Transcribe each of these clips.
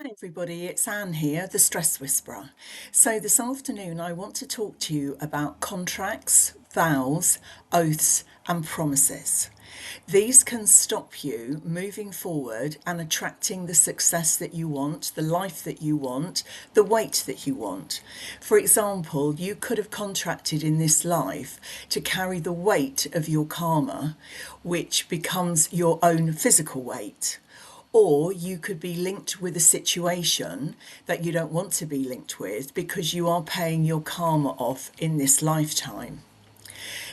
Hi everybody, it's Anne here, the Stress Whisperer. So this afternoon I want to talk to you about contracts, vows, oaths and promises. These can stop you moving forward and attracting the success that you want, the life that you want, the weight that you want. For example, you could have contracted in this life to carry the weight of your karma, which becomes your own physical weight. Or you could be linked with a situation that you don't want to be linked with because you are paying your karma off in this lifetime.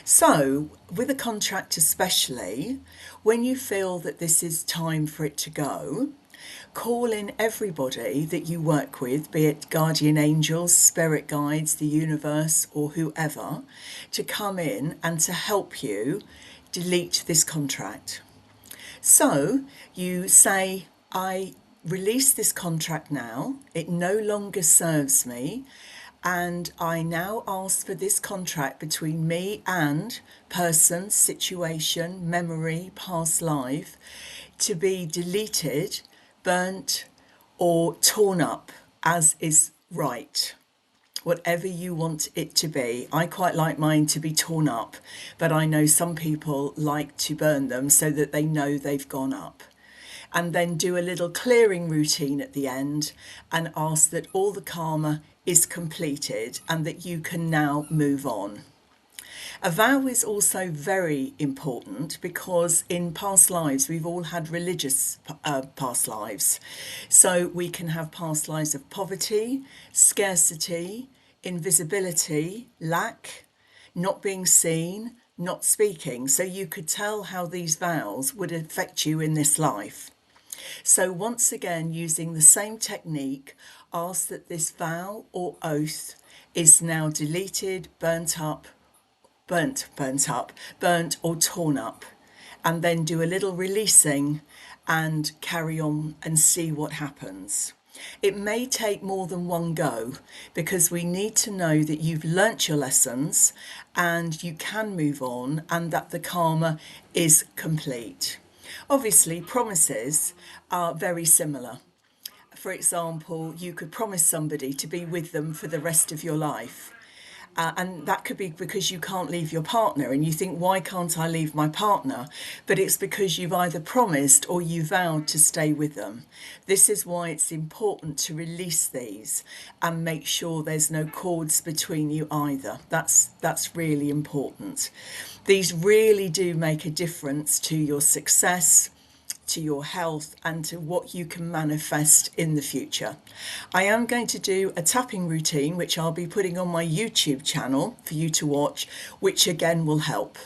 So, with a contract especially, when you feel that this is time for it to go, call in everybody that you work with, be it guardian angels, spirit guides, the universe, or whoever, to come in and to help you delete this contract. So you say, I release this contract now, it no longer serves me, and I now ask for this contract between me and person, situation, memory, past life to be deleted, burnt, or torn up as is right. Whatever you want it to be. I quite like mine to be torn up, but I know some people like to burn them so that they know they've gone up. And then do a little clearing routine at the end and ask that all the karma is completed and that you can now move on. A vow is also very important because in past lives we've all had religious past lives. So we can have past lives of poverty, scarcity, invisibility, lack, not being seen, not speaking. So you could tell how these vows would affect you in this life. So once again, using the same technique, ask that this vow or oath is now deleted, burnt or torn up, and then do a little releasing and carry on and see what happens. It may take more than one go because we need to know that you've learnt your lessons and you can move on and that the karma is complete. Obviously, promises are very similar. For example, you could promise somebody to be with them for the rest of your life. And that could be because you can't leave your partner and you think, why can't I leave my partner? But it's because you've either promised or you vowed to stay with them. This is why it's important to release these and make sure there's no cords between you either. That's really important. These really do make a difference to your success, to your health and to what you can manifest in the future. I am going to do a tapping routine which I'll be putting on my YouTube channel for you to watch, which again will help.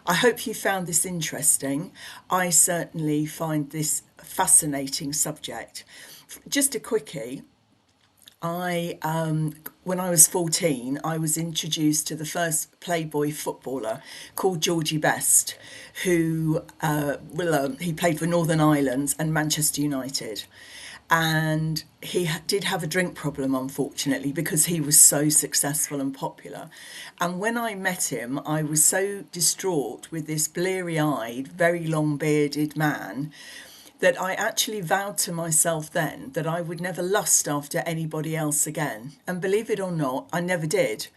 I hope you found this interesting. I certainly find this a fascinating subject. Just a quickie. When I was 14, I was introduced to the first Playboy footballer called Georgie Best, who he played for Northern Ireland and Manchester United. And he did have a drink problem, unfortunately, because he was so successful and popular. And when I met him, I was so distraught with this bleary-eyed, very long-bearded man that I actually vowed to myself then that I would never lust after anybody else again. And believe it or not, I never did.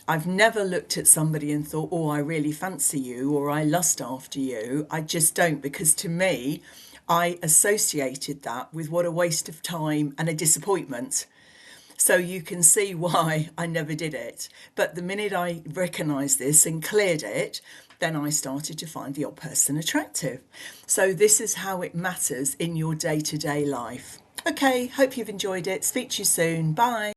I've never looked at somebody and thought, oh, I really fancy you or I lust after you. I just don't, because to me, I associated that with what a waste of time and a disappointment. So you can see why I never did it. But the minute I recognised this and cleared it, then I started to find the odd person attractive. So this is how it matters in your day-to-day life. Okay, hope you've enjoyed it. Speak to you soon. Bye.